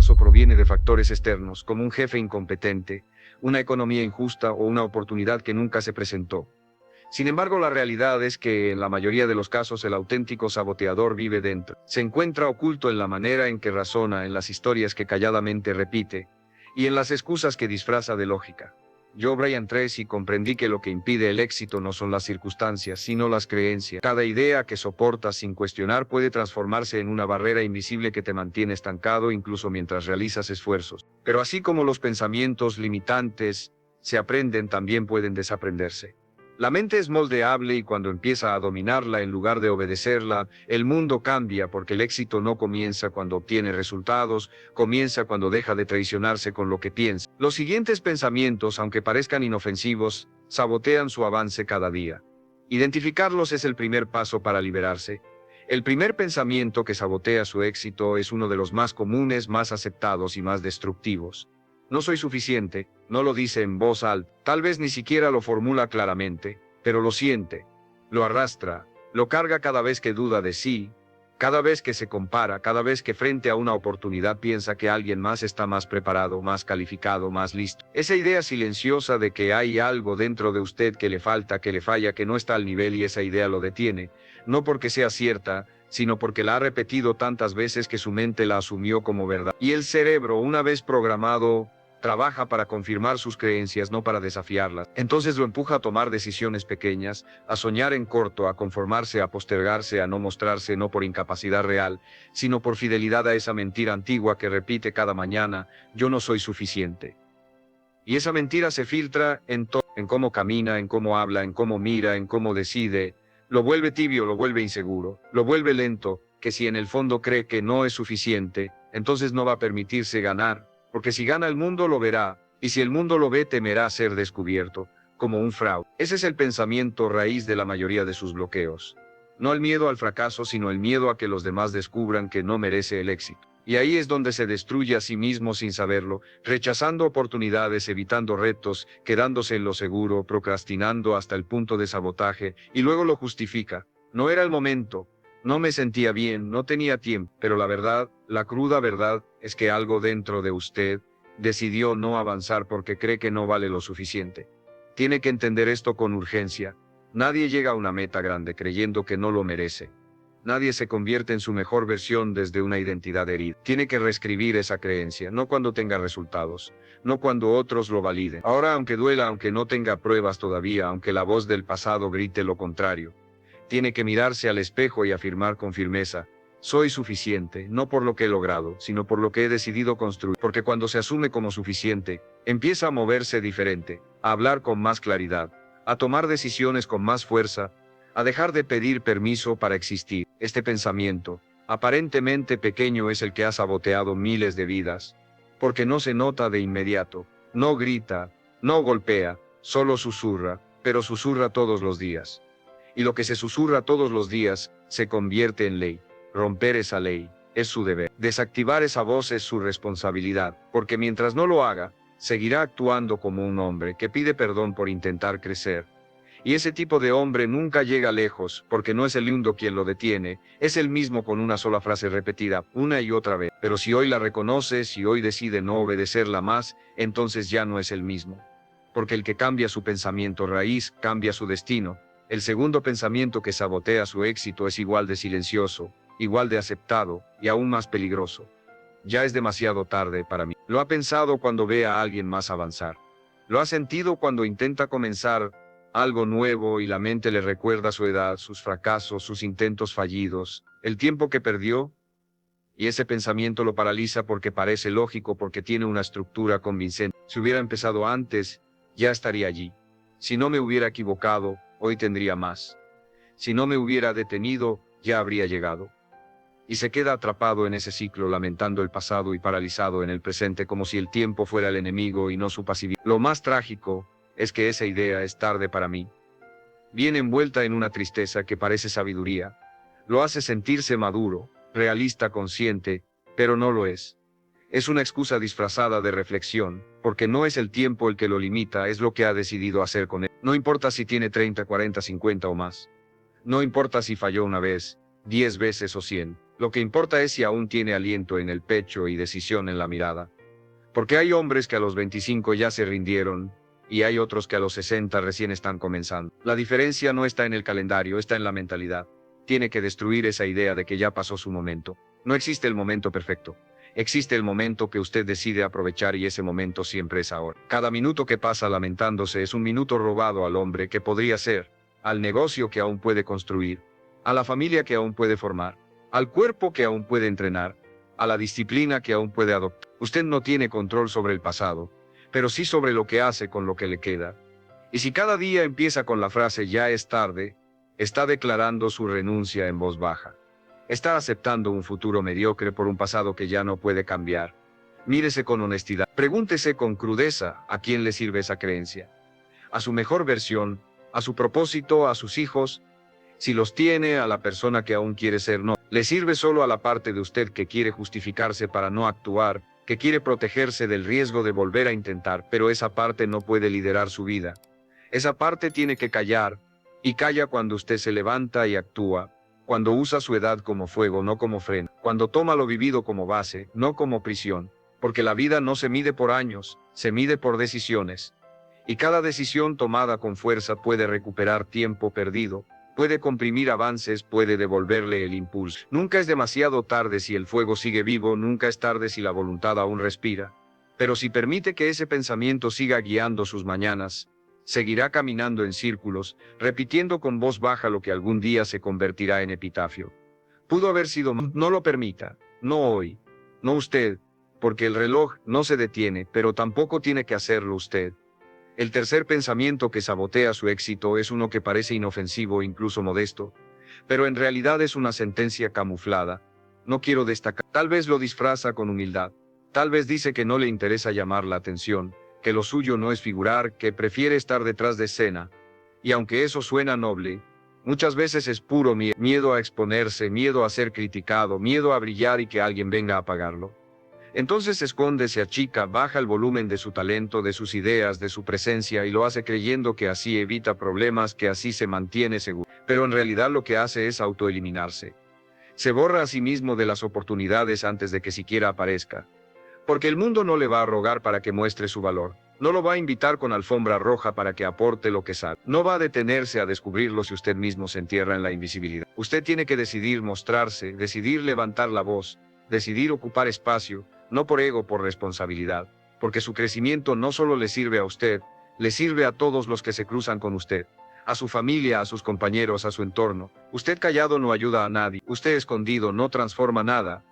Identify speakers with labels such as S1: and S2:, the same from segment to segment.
S1: fracaso proviene de factores externos, como un jefe incompetente, una economía injusta o una oportunidad que nunca se presentó. Sin embargo, la realidad es que en la mayoría de los casos el auténtico saboteador vive dentro. Se encuentra oculto en la manera en que razona, en las historias que calladamente repite, y en las excusas que disfraza de lógica. Yo, Brian Tracy, comprendí que lo que impide el éxito no son las circunstancias, sino las creencias. Cada idea que soportas sin cuestionar puede transformarse en una barrera invisible que te mantiene estancado incluso mientras realizas esfuerzos. Pero así como los pensamientos limitantes se aprenden, también pueden desaprenderse. La mente es moldeable y cuando empieza a dominarla en lugar de obedecerla, el mundo cambia porque el éxito no comienza cuando obtiene resultados, comienza cuando deja de traicionarse con lo que piensa. Los siguientes pensamientos, aunque parezcan inofensivos, sabotean su avance cada día. Identificarlos es el primer paso para liberarse. El primer pensamiento que sabotea su éxito es uno de los más comunes, más aceptados y más destructivos. No soy suficiente, no lo dice en voz alta, tal vez ni siquiera lo formula claramente, pero lo siente, lo arrastra, lo carga cada vez que duda de sí, cada vez que se compara, cada vez que frente a una oportunidad piensa que alguien más está más preparado, más calificado, más listo. Esa idea silenciosa de que hay algo dentro de usted que le falta, que le falla, que no está al nivel y esa idea lo detiene, no porque sea cierta, sino porque la ha repetido tantas veces que su mente la asumió como verdad. Y el cerebro, una vez programado, trabaja para confirmar sus creencias, no para desafiarlas. Entonces lo empuja a tomar decisiones pequeñas, a soñar en corto, a conformarse, a postergarse, a no mostrarse, no por incapacidad real, sino por fidelidad a esa mentira antigua que repite cada mañana: yo no soy suficiente. Y esa mentira se filtra en todo, en cómo camina, en cómo habla, en cómo mira, en cómo decide. Lo vuelve tibio, lo vuelve inseguro, lo vuelve lento, que si en el fondo cree que no es suficiente, entonces no va a permitirse ganar, porque si gana el mundo lo verá, y si el mundo lo ve temerá ser descubierto, como un fraude. Ese es el pensamiento raíz de la mayoría de sus bloqueos. No el miedo al fracaso, sino el miedo a que los demás descubran que no merece el éxito. Y ahí es donde se destruye a sí mismo sin saberlo, rechazando oportunidades, evitando retos, quedándose en lo seguro, procrastinando hasta el punto de sabotaje, y luego lo justifica. No era el momento, no me sentía bien, no tenía tiempo. Pero la verdad, la cruda verdad, es que algo dentro de usted decidió no avanzar porque cree que no vale lo suficiente. Tiene que entender esto con urgencia. Nadie llega a una meta grande creyendo que no lo merece. Nadie se convierte en su mejor versión desde una identidad herida. Tiene que reescribir esa creencia, no cuando tenga resultados, no cuando otros lo validen. Ahora, aunque duela, aunque no tenga pruebas todavía, aunque la voz del pasado grite lo contrario, tiene que mirarse al espejo y afirmar con firmeza: soy suficiente, no por lo que he logrado, sino por lo que he decidido construir. Porque cuando se asume como suficiente, empieza a moverse diferente, a hablar con más claridad, a tomar decisiones con más fuerza, a dejar de pedir permiso para existir. Este pensamiento, aparentemente pequeño, es el que ha saboteado miles de vidas, porque no se nota de inmediato, no grita, no golpea, solo susurra, pero susurra todos los días. Y lo que se susurra todos los días, se convierte en ley. Romper esa ley es su deber. Desactivar esa voz es su responsabilidad, porque mientras no lo haga, seguirá actuando como un hombre que pide perdón por intentar crecer. Y ese tipo de hombre nunca llega lejos, porque no es el mundo quien lo detiene, es él mismo con una sola frase repetida, una y otra vez. Pero si hoy la reconoce, si hoy decide no obedecerla más, entonces ya no es el mismo. Porque el que cambia su pensamiento raíz, cambia su destino. El segundo pensamiento que sabotea su éxito es igual de silencioso, igual de aceptado, y aún más peligroso. Ya es demasiado tarde para mí. Lo ha pensado cuando ve a alguien más avanzar. Lo ha sentido cuando intenta comenzar algo nuevo y la mente le recuerda su edad, sus fracasos, sus intentos fallidos, el tiempo que perdió. Y ese pensamiento lo paraliza porque parece lógico, porque tiene una estructura convincente. Si hubiera empezado antes, ya estaría allí. Si no me hubiera equivocado, hoy tendría más. Si no me hubiera detenido, ya habría llegado. Y se queda atrapado en ese ciclo, lamentando el pasado y paralizado en el presente, como si el tiempo fuera el enemigo y no su pasividad. Lo más trágico es que esa idea es tarde para mí. Viene envuelta en una tristeza que parece sabiduría. Lo hace sentirse maduro, realista, consciente, pero no lo es. Es una excusa disfrazada de reflexión, porque no es el tiempo el que lo limita, es lo que ha decidido hacer con él. No importa si tiene 30, 40, 50 o más. No importa si falló una vez, 10 veces o 100. Lo que importa es si aún tiene aliento en el pecho y decisión en la mirada. Porque hay hombres que a los 25 ya se rindieron, y hay otros que a los 60 recién están comenzando. La diferencia no está en el calendario, está en la mentalidad. Tiene que destruir esa idea de que ya pasó su momento. No existe el momento perfecto. Existe el momento que usted decide aprovechar y ese momento siempre es ahora. Cada minuto que pasa lamentándose es un minuto robado al hombre que podría ser, al negocio que aún puede construir, a la familia que aún puede formar, al cuerpo que aún puede entrenar, a la disciplina que aún puede adoptar. Usted no tiene control sobre el pasado, pero sí sobre lo que hace con lo que le queda. Y si cada día empieza con la frase "ya es tarde", está declarando su renuncia en voz baja. Está aceptando un futuro mediocre por un pasado que ya no puede cambiar. Mírese con honestidad. Pregúntese con crudeza a quién le sirve esa creencia. A su mejor versión, a su propósito, a sus hijos. Si los tiene, a la persona que aún quiere ser, no. Le sirve solo a la parte de usted que quiere justificarse para no actuar, que quiere protegerse del riesgo de volver a intentar, pero esa parte no puede liderar su vida. Esa parte tiene que callar, y calla cuando usted se levanta y actúa, cuando usa su edad como fuego, no como freno, cuando toma lo vivido como base, no como prisión, porque la vida no se mide por años, se mide por decisiones. Y cada decisión tomada con fuerza puede recuperar tiempo perdido, puede comprimir avances, puede devolverle el impulso. Nunca es demasiado tarde si el fuego sigue vivo, nunca es tarde si la voluntad aún respira. Pero si permite que ese pensamiento siga guiando sus mañanas, seguirá caminando en círculos, repitiendo con voz baja lo que algún día se convertirá en epitafio. Pudo haber sido más. No lo permita, no hoy, no usted, porque el reloj no se detiene, pero tampoco tiene que hacerlo usted. El tercer pensamiento que sabotea su éxito es uno que parece inofensivo e incluso modesto, pero en realidad es una sentencia camuflada. No quiero destacar. Tal vez lo disfraza con humildad. Tal vez dice que no le interesa llamar la atención, que lo suyo no es figurar, que prefiere estar detrás de escena. Y aunque eso suena noble, muchas veces es puro miedo a exponerse, miedo a ser criticado, miedo a brillar y que alguien venga a apagarlo. Entonces se esconde, se achica, baja el volumen de su talento, de sus ideas, de su presencia y lo hace creyendo que así evita problemas, que así se mantiene seguro. Pero en realidad lo que hace es autoeliminarse. Se borra a sí mismo de las oportunidades antes de que siquiera aparezca. Porque el mundo no le va a rogar para que muestre su valor. No lo va a invitar con alfombra roja para que aporte lo que sabe. No va a detenerse a descubrirlo si usted mismo se entierra en la invisibilidad. Usted tiene que decidir mostrarse, decidir levantar la voz, decidir ocupar espacio, no por ego, por responsabilidad. Porque su crecimiento no solo le sirve a usted, le sirve a todos los que se cruzan con usted. A su familia, a sus compañeros, a su entorno. Usted callado no ayuda a nadie. Usted escondido no transforma nada.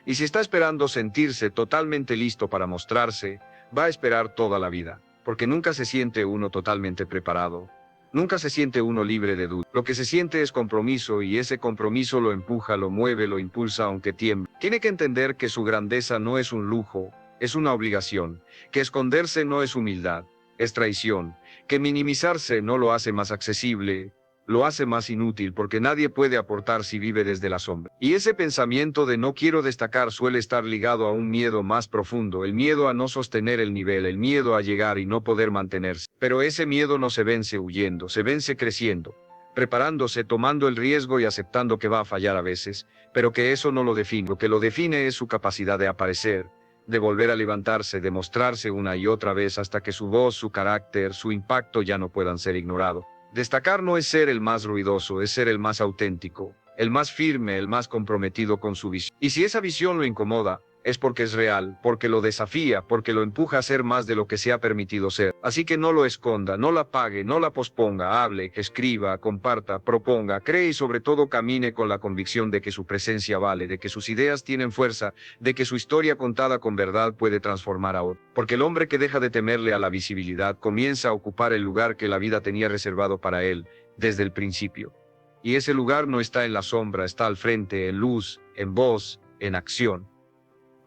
S1: Y si está esperando sentirse totalmente listo para mostrarse, va a esperar toda la vida, porque nunca se siente uno totalmente preparado. Nunca se siente uno libre de duda. Lo que se siente es compromiso y ese compromiso lo empuja, lo mueve, lo impulsa aunque tiemble. Tiene que entender que su grandeza no es un lujo, es una obligación, que esconderse no es humildad, es traición, que minimizarse no lo hace más accesible, lo hace más inútil porque nadie puede aportar si vive desde la sombra. Y ese pensamiento de no quiero destacar suele estar ligado a un miedo más profundo, el miedo a no sostener el nivel, el miedo a llegar y no poder mantenerse. Pero ese miedo no se vence huyendo, se vence creciendo, preparándose, tomando el riesgo y aceptando que va a fallar a veces, pero que eso no lo define. Lo que lo define es su capacidad de aparecer, de volver a levantarse, de mostrarse una y otra vez hasta que su voz, su carácter, su impacto ya no puedan ser ignorados. Destacar no es ser el más ruidoso, es ser el más auténtico, el más firme, el más comprometido con su visión. Y si esa visión lo incomoda, es porque es real, porque lo desafía, porque lo empuja a ser más de lo que se ha permitido ser. Así que no lo esconda, no la apague, no la posponga, hable, escriba, comparta, proponga, cree y sobre todo camine con la convicción de que su presencia vale, de que sus ideas tienen fuerza, de que su historia contada con verdad puede transformar a otro. Porque el hombre que deja de temerle a la visibilidad comienza a ocupar el lugar que la vida tenía reservado para él desde el principio. Y ese lugar no está en la sombra, está al frente, en luz, en voz, en acción.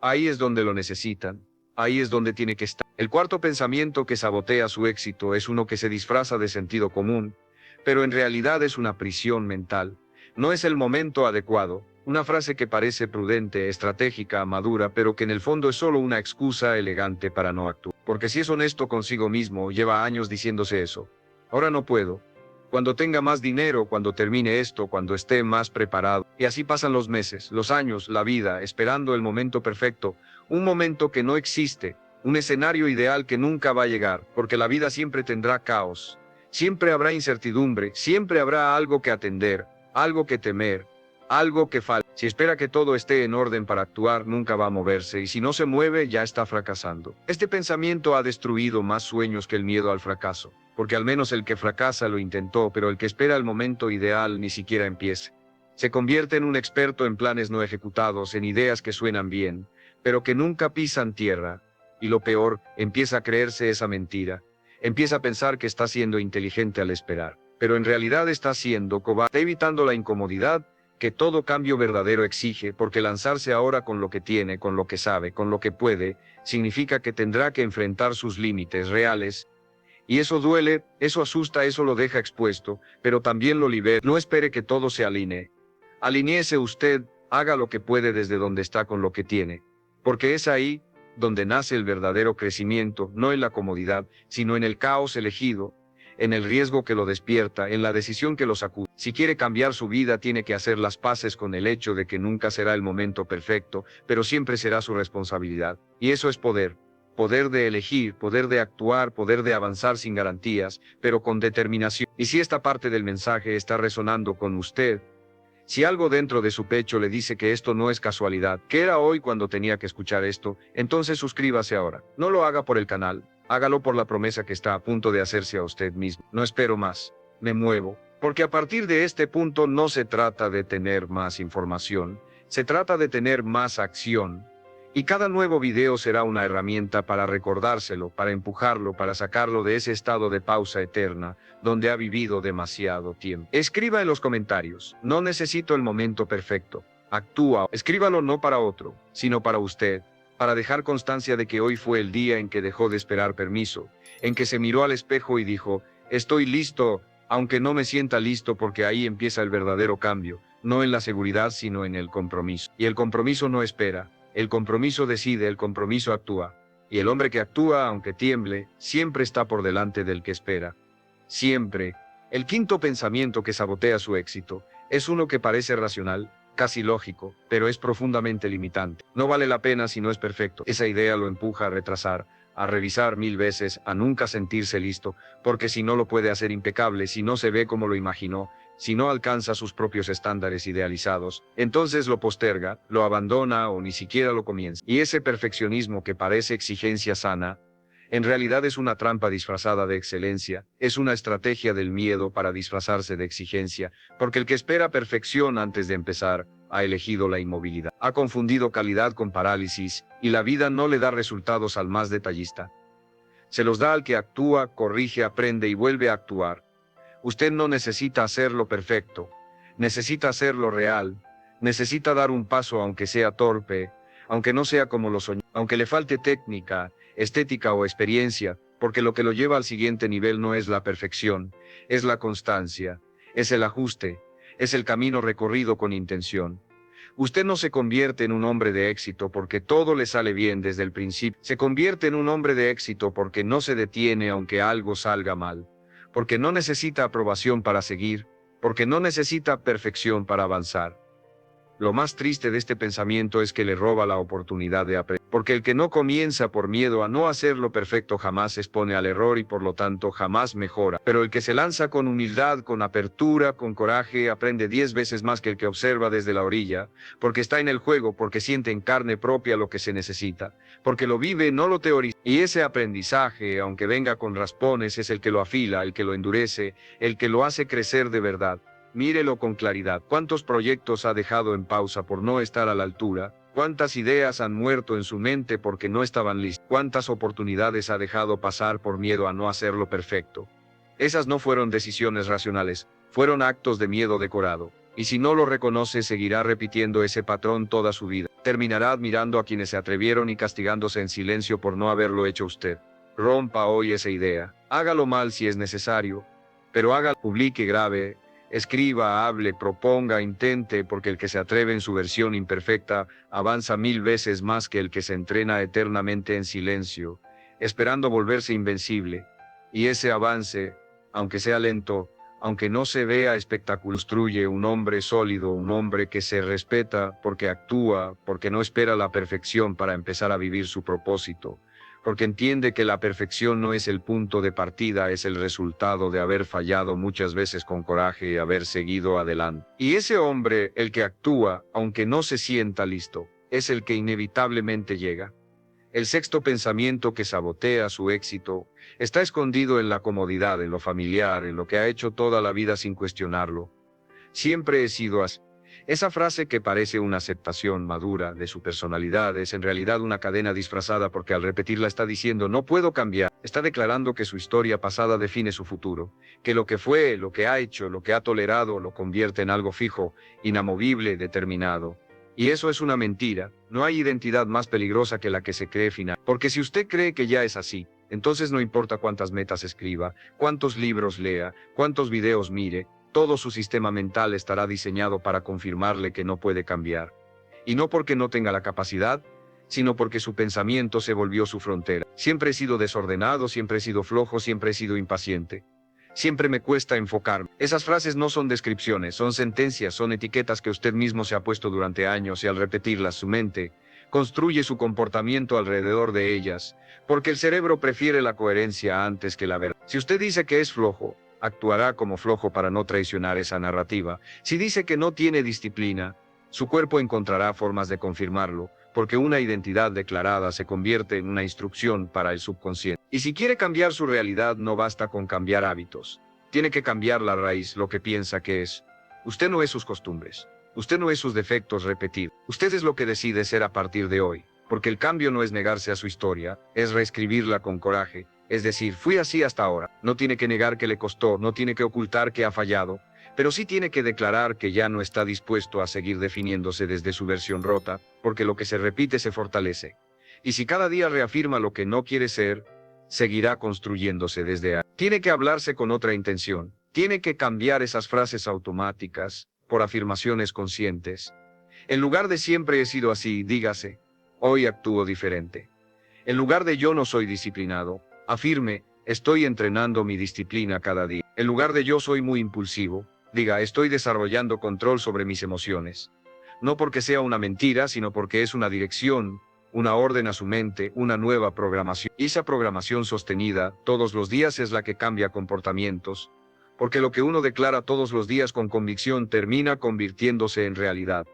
S1: Ahí es donde lo necesitan, ahí es donde tiene que estar. El cuarto pensamiento que sabotea su éxito es uno que se disfraza de sentido común, pero en realidad es una prisión mental. No es el momento adecuado, una frase que parece prudente, estratégica, madura, pero que en el fondo es solo una excusa elegante para no actuar. Porque si es honesto consigo mismo, lleva años diciéndose eso. Ahora no puedo. cuando tenga más dinero, cuando termine esto, cuando esté más preparado. Y así pasan los meses, los años, la vida, esperando el momento perfecto, un momento que no existe, un escenario ideal que nunca va a llegar, porque la vida siempre tendrá caos, siempre habrá incertidumbre, siempre habrá algo que atender, algo que temer, algo que falta. Si espera que todo esté en orden para actuar, nunca va a moverse, y si no se mueve, ya está fracasando. Este pensamiento ha destruido más sueños que el miedo al fracaso, porque al menos el que fracasa lo intentó, pero el que espera el momento ideal ni siquiera empieza. Se convierte en un experto en planes no ejecutados, en ideas que suenan bien, pero que nunca pisan tierra, y lo peor, empieza a creerse esa mentira. Empieza a pensar que está siendo inteligente al esperar, pero en realidad está siendo cobarde, está evitando la incomodidad que todo cambio verdadero exige, porque lanzarse ahora con lo que tiene, con lo que sabe, con lo que puede, significa que tendrá que enfrentar sus límites reales. Y eso duele, eso asusta, eso lo deja expuesto, pero también lo libera. No espere que todo se alinee. Alinéese usted, haga lo que puede desde donde está con lo que tiene, porque es ahí donde nace el verdadero crecimiento, no en la comodidad, sino en el caos elegido, en el riesgo que lo despierta, en la decisión que lo sacude. Si quiere cambiar su vida, tiene que hacer las paces con el hecho de que nunca será el momento perfecto, pero siempre será su responsabilidad. Y eso es poder. Poder de elegir, poder de actuar, poder de avanzar sin garantías, pero con determinación. Y si esta parte del mensaje está resonando con usted, si algo dentro de su pecho le dice que esto no es casualidad, que era hoy cuando tenía que escuchar esto, entonces suscríbase ahora. No lo haga por el canal, hágalo por la promesa que está a punto de hacerse a usted mismo. No espero más, me muevo, porque a partir de este punto no se trata de tener más información, se trata de tener más acción. Y cada nuevo video será una herramienta para recordárselo, para empujarlo, para sacarlo de ese estado de pausa eterna, donde ha vivido demasiado tiempo. Escriba en los comentarios, no necesito el momento perfecto. Actúa, escríbalo no para otro, sino para usted, para dejar constancia de que hoy fue el día en que dejó de esperar permiso, en que se miró al espejo y dijo, estoy listo, aunque no me sienta listo, porque ahí empieza el verdadero cambio, no en la seguridad sino en el compromiso. Y el compromiso no espera. El compromiso decide, el compromiso actúa. Y el hombre que actúa, aunque tiemble, siempre está por delante del que espera. Siempre. El quinto pensamiento que sabotea su éxito es uno que parece racional, casi lógico, pero es profundamente limitante. No vale la pena si no es perfecto. Esa idea lo empuja a retrasar, a revisar 1000 veces, a nunca sentirse listo, porque si no lo puede hacer impecable, si no se ve como lo imaginó, si no alcanza sus propios estándares idealizados, entonces lo posterga, lo abandona o ni siquiera lo comienza. Y ese perfeccionismo que parece exigencia sana, en realidad es una trampa disfrazada de excelencia, es una estrategia del miedo para disfrazarse de exigencia, porque el que espera perfección antes de empezar, ha elegido la inmovilidad. Ha confundido calidad con parálisis, y la vida no le da resultados al más detallista. Se los da al que actúa, corrige, aprende y vuelve a actuar. Usted no necesita hacerlo perfecto, necesita hacerlo real, necesita dar un paso aunque sea torpe, aunque no sea como lo soñó, aunque le falte técnica, estética o experiencia, porque lo que lo lleva al siguiente nivel no es la perfección, es la constancia, es el ajuste, es el camino recorrido con intención. Usted no se convierte en un hombre de éxito porque todo le sale bien desde el principio, se convierte en un hombre de éxito porque no se detiene aunque algo salga mal, porque no necesita aprobación para seguir, porque no necesita perfección para avanzar. Lo más triste de este pensamiento es que le roba la oportunidad de aprender, porque el que no comienza por miedo a no hacerlo perfecto jamás se expone al error y por lo tanto jamás mejora. Pero el que se lanza con humildad, con apertura, con coraje, aprende 10 veces más que el que observa desde la orilla, porque está en el juego, porque siente en carne propia lo que se necesita, porque lo vive, no lo teoriza. Y ese aprendizaje, aunque venga con raspones, es el que lo afila, el que lo endurece, el que lo hace crecer de verdad. Mírelo con claridad. ¿Cuántos proyectos ha dejado en pausa por no estar a la altura? ¿Cuántas ideas han muerto en su mente porque no estaban listas? ¿Cuántas oportunidades ha dejado pasar por miedo a no hacerlo perfecto? Esas no fueron decisiones racionales, fueron actos de miedo decorado. Y si no lo reconoce, seguirá repitiendo ese patrón toda su vida. Terminará admirando a quienes se atrevieron y castigándose en silencio por no haberlo hecho usted. Rompa hoy esa idea. Hágalo mal si es necesario, pero hágalo, publique, grabe. Escriba, hable, proponga, intente, porque el que se atreve en su versión imperfecta avanza 1000 veces más que el que se entrena eternamente en silencio, esperando volverse invencible. Y ese avance, aunque sea lento, aunque no se vea espectacular. Construye un hombre sólido, un hombre que se respeta porque actúa, porque no espera la perfección para empezar a vivir su propósito, porque entiende que la perfección no es el punto de partida, es el resultado de haber fallado muchas veces con coraje y haber seguido adelante. Y ese hombre, el que actúa, aunque no se sienta listo, es el que inevitablemente llega. El sexto pensamiento que sabotea su éxito está escondido en la comodidad, en lo familiar, en lo que ha hecho toda la vida sin cuestionarlo. Siempre he sido así. Esa frase que parece una aceptación madura de su personalidad es en realidad una cadena disfrazada porque al repetirla está diciendo no puedo cambiar. Está declarando que su historia pasada define su futuro, que lo que fue, lo que ha hecho, lo que ha tolerado lo convierte en algo fijo, inamovible, determinado. Y eso es una mentira. No hay identidad más peligrosa que la que se cree final. Porque si usted cree que ya es así, entonces no importa cuántas metas escriba, cuántos libros lea, cuántos videos mire, todo su sistema mental estará diseñado para confirmarle que no puede cambiar. Y no porque no tenga la capacidad, sino porque su pensamiento se volvió su frontera. Siempre he sido desordenado, siempre he sido flojo, siempre he sido impaciente. Siempre me cuesta enfocarme. Esas frases no son descripciones, son sentencias, son etiquetas que usted mismo se ha puesto durante años y al repetirlas su mente construye su comportamiento alrededor de ellas, porque el cerebro prefiere la coherencia antes que la verdad. Si usted dice que es flojo, actuará como flojo para no traicionar esa narrativa. Si dice que no tiene disciplina, su cuerpo encontrará formas de confirmarlo, porque una identidad declarada se convierte en una instrucción para el subconsciente. Y si quiere cambiar su realidad, no basta con cambiar hábitos. Tiene que cambiar la raíz, lo que piensa que es. Usted no es sus costumbres. Usted no es sus defectos repetidos. Usted es lo que decide ser a partir de hoy. Porque el cambio no es negarse a su historia, es reescribirla con coraje. Es decir, fui así hasta ahora. No tiene que negar que le costó, no tiene que ocultar que ha fallado, pero sí tiene que declarar que ya no está dispuesto a seguir definiéndose desde su versión rota, porque lo que se repite se fortalece. Y si cada día reafirma lo que no quiere ser, seguirá construyéndose desde ahí. Tiene que hablarse con otra intención. Tiene que cambiar esas frases automáticas por afirmaciones conscientes. En lugar de siempre he sido así, dígase, hoy actúo diferente. En lugar de yo no soy disciplinado, afirme, estoy entrenando mi disciplina cada día. En lugar de yo soy muy impulsivo, diga, estoy desarrollando control sobre mis emociones. No porque sea una mentira, sino porque es una dirección, una orden a su mente, una nueva programación. Y esa programación sostenida todos los días es la que cambia comportamientos, porque lo que uno declara todos los días con convicción termina convirtiéndose en realidad.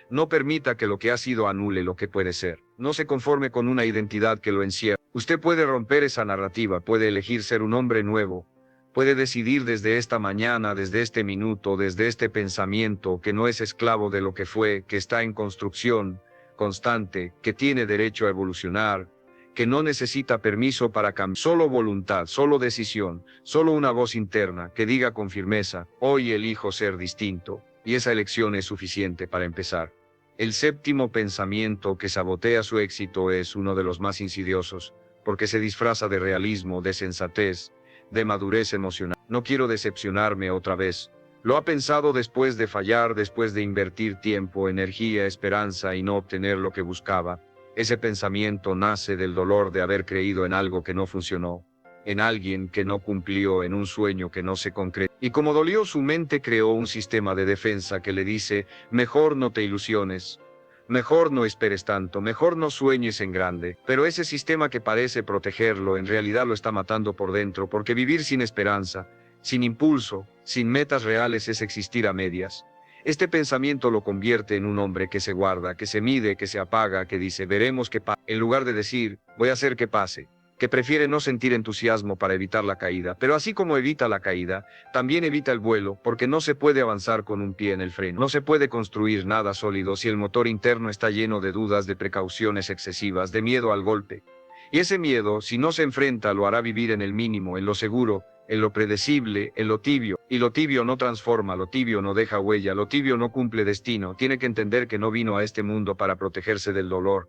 S1: No permita que lo que ha sido anule lo que puede ser. No se conforme con una identidad que lo encierra. Usted puede romper esa narrativa, puede elegir ser un hombre nuevo. Puede decidir desde esta mañana, desde este minuto, desde este pensamiento, que no es esclavo de lo que fue, que está en construcción constante, que tiene derecho a evolucionar, que no necesita permiso para cambiar. Solo voluntad, solo decisión, solo una voz interna que diga con firmeza, hoy elijo ser distinto, y esa elección es suficiente para empezar. El séptimo pensamiento que sabotea su éxito es uno de los más insidiosos, porque se disfraza de realismo, de sensatez, de madurez emocional. No quiero decepcionarme otra vez. Lo ha pensado después de fallar, después de invertir tiempo, energía, esperanza y no obtener lo que buscaba. Ese pensamiento nace del dolor de haber creído en algo que no funcionó, en alguien que no cumplió, en un sueño que no se concretó. Y como dolió su mente, creó un sistema de defensa que le dice, mejor no te ilusiones, mejor no esperes tanto, mejor no sueñes en grande. Pero ese sistema que parece protegerlo, en realidad lo está matando por dentro, porque vivir sin esperanza, sin impulso, sin metas reales es existir a medias. Este pensamiento lo convierte en un hombre que se guarda, que se mide, que se apaga, que dice, veremos qué pasa, en lugar de decir, voy a hacer que pase, que prefiere no sentir entusiasmo para evitar la caída. Pero así como evita la caída, también evita el vuelo, porque no se puede avanzar con un pie en el freno. No se puede construir nada sólido si el motor interno está lleno de dudas, de precauciones excesivas, de miedo al golpe. Y ese miedo, si no se enfrenta, lo hará vivir en el mínimo, en lo seguro, en lo predecible, en lo tibio. Y lo tibio no transforma, lo tibio no deja huella, lo tibio no cumple destino. Tiene que entender que no vino a este mundo para protegerse del dolor.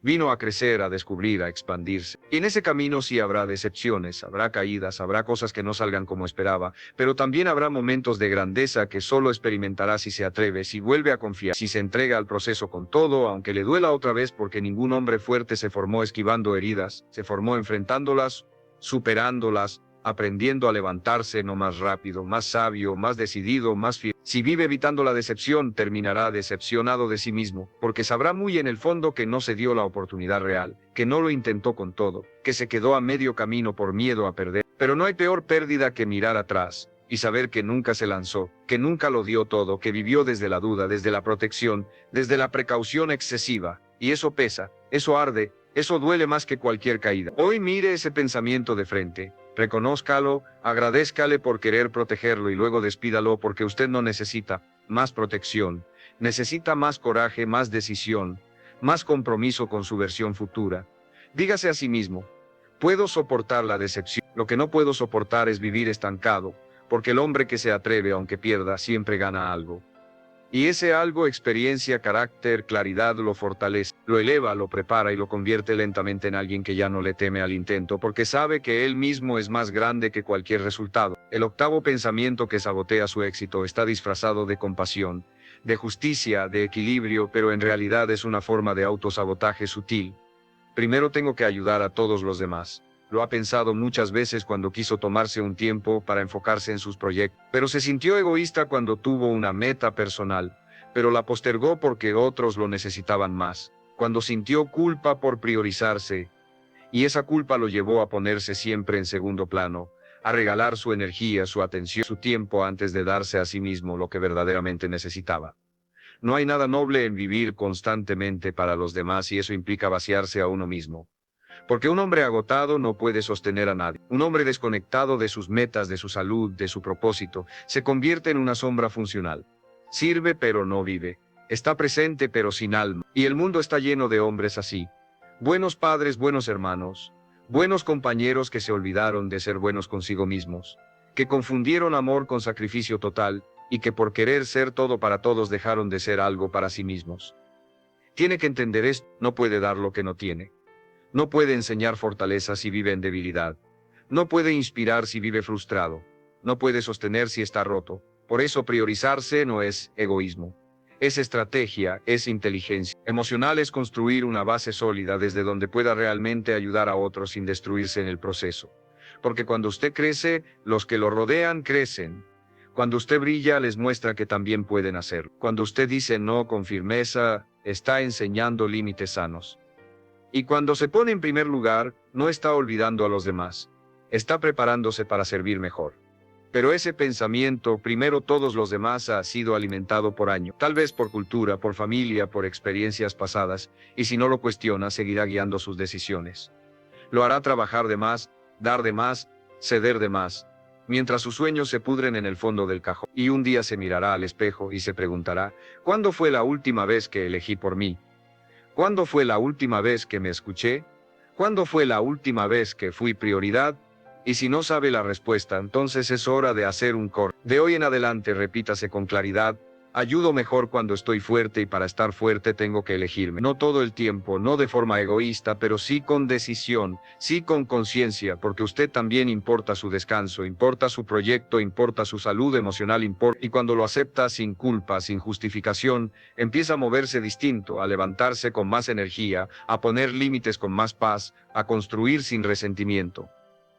S1: Vino a crecer, a descubrir, a expandirse. Y en ese camino sí habrá decepciones, habrá caídas, habrá cosas que no salgan como esperaba, pero también habrá momentos de grandeza que solo experimentará si se atreve, si vuelve a confiar, si se entrega al proceso con todo, aunque le duela otra vez, porque ningún hombre fuerte se formó esquivando heridas, se formó enfrentándolas, superándolas, aprendiendo a levantarse no más rápido, más sabio, más decidido, más fiel. Si vive evitando la decepción, terminará decepcionado de sí mismo, porque sabrá muy en el fondo que no se dio la oportunidad real, que no lo intentó con todo, que se quedó a medio camino por miedo a perder. Pero no hay peor pérdida que mirar atrás y saber que nunca se lanzó, que nunca lo dio todo, que vivió desde la duda, desde la protección, desde la precaución excesiva. Y eso pesa, eso arde, eso duele más que cualquier caída. Hoy mire ese pensamiento de frente, reconózcalo, agradézcale por querer protegerlo y luego despídalo porque usted no necesita más protección, necesita más coraje, más decisión, más compromiso con su versión futura. Dígase a sí mismo, puedo soportar la decepción, lo que no puedo soportar es vivir estancado, porque el hombre que se atreve aunque pierda siempre gana algo. Y ese algo, experiencia, carácter, claridad, lo fortalece, lo eleva, lo prepara y lo convierte lentamente en alguien que ya no le teme al intento porque sabe que él mismo es más grande que cualquier resultado. El octavo pensamiento que sabotea su éxito está disfrazado de compasión, de justicia, de equilibrio, pero en realidad es una forma de autosabotaje sutil. Primero tengo que ayudar a todos los demás. Lo ha pensado muchas veces cuando quiso tomarse un tiempo para enfocarse en sus proyectos, pero se sintió egoísta cuando tuvo una meta personal, pero la postergó porque otros lo necesitaban más, cuando sintió culpa por priorizarse, y esa culpa lo llevó a ponerse siempre en segundo plano, a regalar su energía, su atención, su tiempo antes de darse a sí mismo lo que verdaderamente necesitaba. No hay nada noble en vivir constantemente para los demás y eso implica vaciarse a uno mismo. Porque un hombre agotado no puede sostener a nadie. Un hombre desconectado de sus metas, de su salud, de su propósito, se convierte en una sombra funcional. Sirve pero no vive. Está presente pero sin alma. Y el mundo está lleno de hombres así. Buenos padres, buenos hermanos. Buenos compañeros que se olvidaron de ser buenos consigo mismos. Que confundieron amor con sacrificio total y que por querer ser todo para todos dejaron de ser algo para sí mismos. Tiene que entender esto, no puede dar lo que no tiene. No puede enseñar fortaleza si vive en debilidad. No puede inspirar si vive frustrado. No puede sostener si está roto. Por eso priorizarse no es egoísmo. Es estrategia, es inteligencia. Emocional es construir una base sólida desde donde pueda realmente ayudar a otros sin destruirse en el proceso. Porque cuando usted crece, los que lo rodean crecen. Cuando usted brilla, les muestra que también pueden hacerlo. Cuando usted dice no con firmeza, está enseñando límites sanos. Y cuando se pone en primer lugar, no está olvidando a los demás. Está preparándose para servir mejor. Pero ese pensamiento, primero todos los demás, ha sido alimentado por años. Tal vez por cultura, por familia, por experiencias pasadas, y si no lo cuestiona, seguirá guiando sus decisiones. Lo hará trabajar de más, dar de más, ceder de más, mientras sus sueños se pudren en el fondo del cajón. Y un día se mirará al espejo y se preguntará, ¿cuándo fue la última vez que elegí por mí? ¿Cuándo fue la última vez que me escuché? ¿Cuándo fue la última vez que fui prioridad? Y si no sabe la respuesta, entonces es hora de hacer un corte. De hoy en adelante repítase con claridad, ayudo mejor cuando estoy fuerte y para estar fuerte tengo que elegirme. No todo el tiempo, no de forma egoísta, pero sí con decisión, sí con conciencia, porque usted también importa su descanso, importa su proyecto, importa su salud emocional, y cuando lo acepta sin culpa, sin justificación, empieza a moverse distinto, a levantarse con más energía, a poner límites con más paz, a construir sin resentimiento.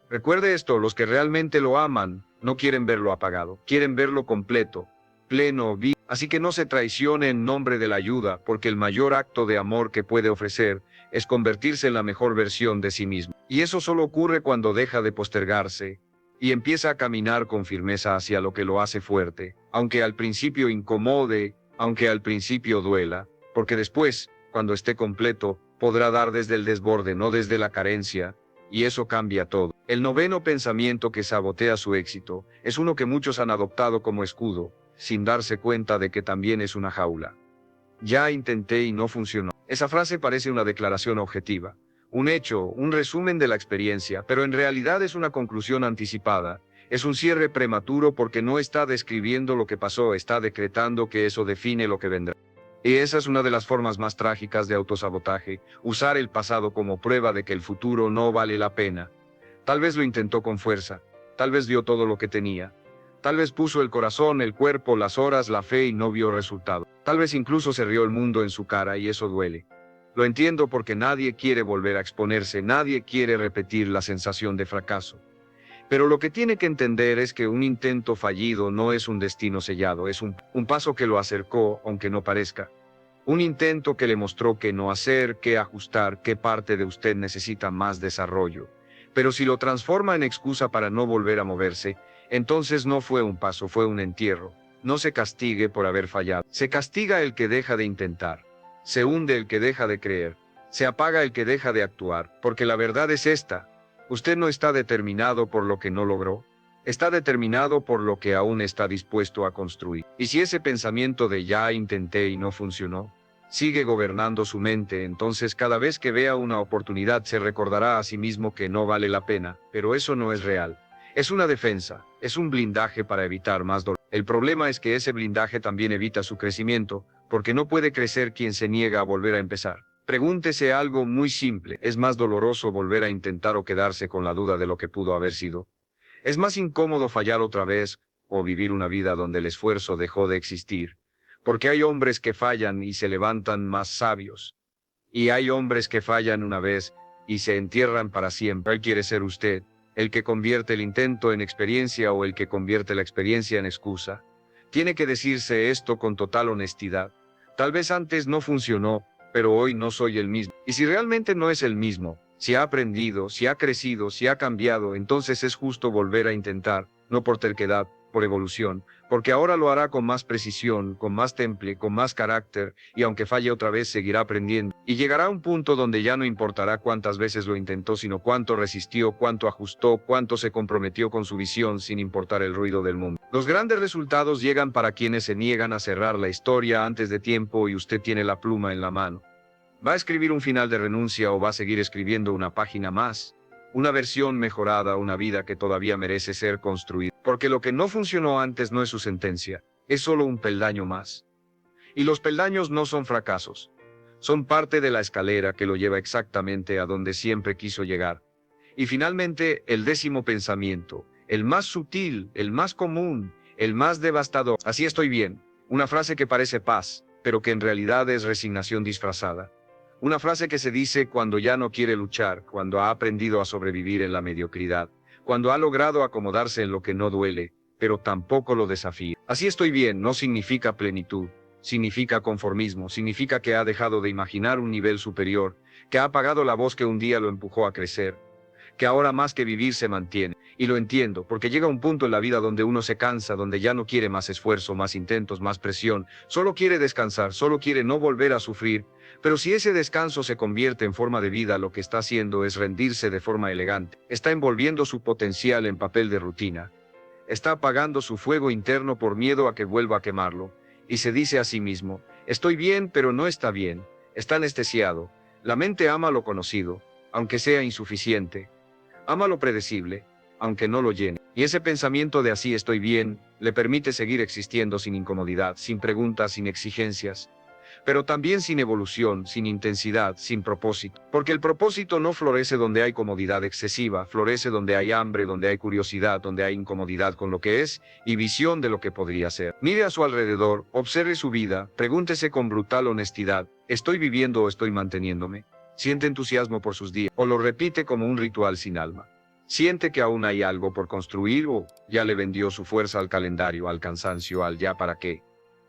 S1: Recuerde esto, los que realmente lo aman, no quieren verlo apagado, quieren verlo completo, pleno, vivo. Así que no se traicione en nombre de la ayuda, porque el mayor acto de amor que puede ofrecer es convertirse en la mejor versión de sí mismo. Y eso solo ocurre cuando deja de postergarse y empieza a caminar con firmeza hacia lo que lo hace fuerte, aunque al principio incomode, aunque al principio duela, porque después, cuando esté completo, podrá dar desde el desborde, no desde la carencia, y eso cambia todo. El noveno pensamiento que sabotea su éxito es uno que muchos han adoptado como escudo, sin darse cuenta de que también es una jaula. Ya intenté y no funcionó. Esa frase parece una declaración objetiva, un hecho, un resumen de la experiencia, pero en realidad es una conclusión anticipada. Es un cierre prematuro porque no está describiendo lo que pasó, está decretando que eso define lo que vendrá. Y esa es una de las formas más trágicas de autosabotaje, usar el pasado como prueba de que el futuro no vale la pena. Tal vez lo intentó con fuerza, tal vez dio todo lo que tenía, tal vez puso el corazón, el cuerpo, las horas, la fe y no vio resultado. Tal vez incluso se rió el mundo en su cara y eso duele. Lo entiendo porque nadie quiere volver a exponerse, nadie quiere repetir la sensación de fracaso. Pero lo que tiene que entender es que un intento fallido no es un destino sellado, es un paso que lo acercó, aunque no parezca. Un intento que le mostró qué no hacer, qué ajustar, qué parte de usted necesita más desarrollo. Pero si lo transforma en excusa para no volver a moverse, entonces no fue un paso, fue un entierro. No se castigue por haber fallado. Se castiga el que deja de intentar. Se hunde el que deja de creer. Se apaga el que deja de actuar, porque la verdad es esta. Usted no está determinado por lo que no logró. Está determinado por lo que aún está dispuesto a construir. Y si ese pensamiento de ya intenté y no funcionó, sigue gobernando su mente, entonces cada vez que vea una oportunidad se recordará a sí mismo que no vale la pena, pero eso no es real. Es una defensa, es un blindaje para evitar más dolor. El problema es que ese blindaje también evita su crecimiento, porque no puede crecer quien se niega a volver a empezar. Pregúntese algo muy simple, ¿es más doloroso volver a intentar o quedarse con la duda de lo que pudo haber sido? ¿Es más incómodo fallar otra vez o vivir una vida donde el esfuerzo dejó de existir? Porque hay hombres que fallan y se levantan más sabios. Y hay hombres que fallan una vez y se entierran para siempre. ¿Cuál quiere ser usted? ¿El que convierte el intento en experiencia o el que convierte la experiencia en excusa? Tiene que decirse esto con total honestidad. Tal vez antes no funcionó, pero hoy no soy el mismo. Y si realmente no es el mismo, si ha aprendido, si ha crecido, si ha cambiado, entonces es justo volver a intentar, no por terquedad, por evolución, porque ahora lo hará con más precisión, con más temple, con más carácter, y aunque falle otra vez seguirá aprendiendo, y llegará a un punto donde ya no importará cuántas veces lo intentó, sino cuánto resistió, cuánto ajustó, cuánto se comprometió con su visión sin importar el ruido del mundo. Los grandes resultados llegan para quienes se niegan a cerrar la historia antes de tiempo y usted tiene la pluma en la mano. ¿Va a escribir un final de renuncia o va a seguir escribiendo una página más? Una versión mejorada, una vida que todavía merece ser construida. Porque lo que no funcionó antes no es su sentencia, es solo un peldaño más. Y los peldaños no son fracasos. Son parte de la escalera que lo lleva exactamente a donde siempre quiso llegar. Y finalmente, el 10º pensamiento, el más sutil, el más común, el más devastador. Así estoy bien. Una frase que parece paz, pero que en realidad es resignación disfrazada. Una frase que se dice cuando ya no quiere luchar, cuando ha aprendido a sobrevivir en la mediocridad, cuando ha logrado acomodarse en lo que no duele, pero tampoco lo desafía. Así estoy bien no significa plenitud, significa conformismo, significa que ha dejado de imaginar un nivel superior, que ha apagado la voz que un día lo empujó a crecer, que ahora más que vivir se mantiene. Y lo entiendo, porque llega un punto en la vida donde uno se cansa, donde ya no quiere más esfuerzo, más intentos, más presión, solo quiere descansar, solo quiere no volver a sufrir. Pero si ese descanso se convierte en forma de vida, lo que está haciendo es rendirse de forma elegante. Está envolviendo su potencial en papel de rutina. Está apagando su fuego interno por miedo a que vuelva a quemarlo. Y se dice a sí mismo, estoy bien, pero no está bien. Está anestesiado. La mente ama lo conocido, aunque sea insuficiente. Ama lo predecible, aunque no lo llene. Y ese pensamiento de así estoy bien, le permite seguir existiendo sin incomodidad, sin preguntas, sin exigencias. Pero también sin evolución, sin intensidad, sin propósito. Porque el propósito no florece donde hay comodidad excesiva, florece donde hay hambre, donde hay curiosidad, donde hay incomodidad con lo que es y visión de lo que podría ser. Mire a su alrededor, observe su vida, pregúntese con brutal honestidad, ¿estoy viviendo o estoy manteniéndome? Siente entusiasmo por sus días, o lo repite como un ritual sin alma. Siente que aún hay algo por construir o ya le vendió su fuerza al calendario, al cansancio, al ya para qué.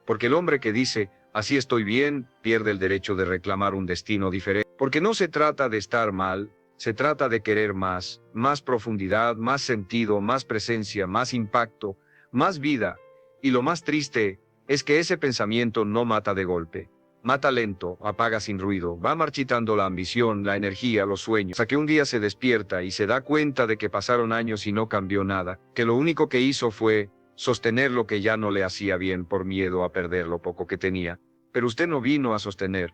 S1: Porque el hombre que dice, así estoy bien, pierde el derecho de reclamar un destino diferente. Porque no se trata de estar mal, se trata de querer más profundidad, más sentido, más presencia, más impacto, más vida. Y lo más triste es que ese pensamiento no mata de golpe. Mata lento, apaga sin ruido, va marchitando la ambición, la energía, los sueños, hasta que un día se despierta y se da cuenta de que pasaron años y no cambió nada, que lo único que hizo fue sostener lo que ya no le hacía bien por miedo a perder lo poco que tenía. Pero usted no vino a sostener.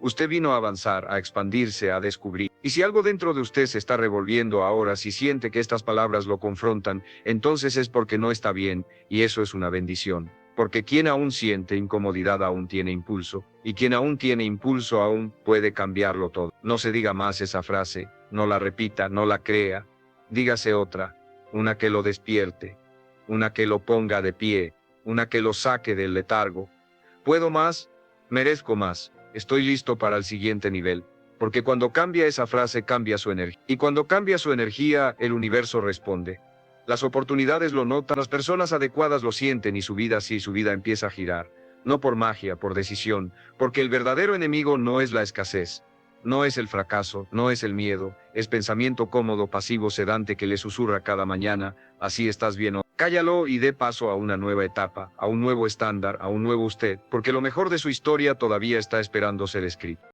S1: Usted vino a avanzar, a expandirse, a descubrir. Y si algo dentro de usted se está revolviendo ahora, si siente que estas palabras lo confrontan, entonces es porque no está bien, y eso es una bendición. Porque quien aún siente incomodidad aún tiene impulso, y quien aún tiene impulso aún puede cambiarlo todo. No se diga más esa frase, no la repita, no la crea. Dígase otra, una que lo despierte, una que lo ponga de pie, una que lo saque del letargo. ¿Puedo más? Merezco más. Estoy listo para el siguiente nivel. Porque cuando cambia esa frase cambia su energía. Y cuando cambia su energía, el universo responde. Las oportunidades lo notan, las personas adecuadas lo sienten y su vida empieza a girar. No por magia, por decisión, porque el verdadero enemigo no es la escasez. No es el fracaso, no es el miedo, es pensamiento cómodo, pasivo, sedante que le susurra cada mañana, así estás bien. Cállalo y dé paso a una nueva etapa, a un nuevo estándar, a un nuevo usted, porque lo mejor de su historia todavía está esperando ser escrito.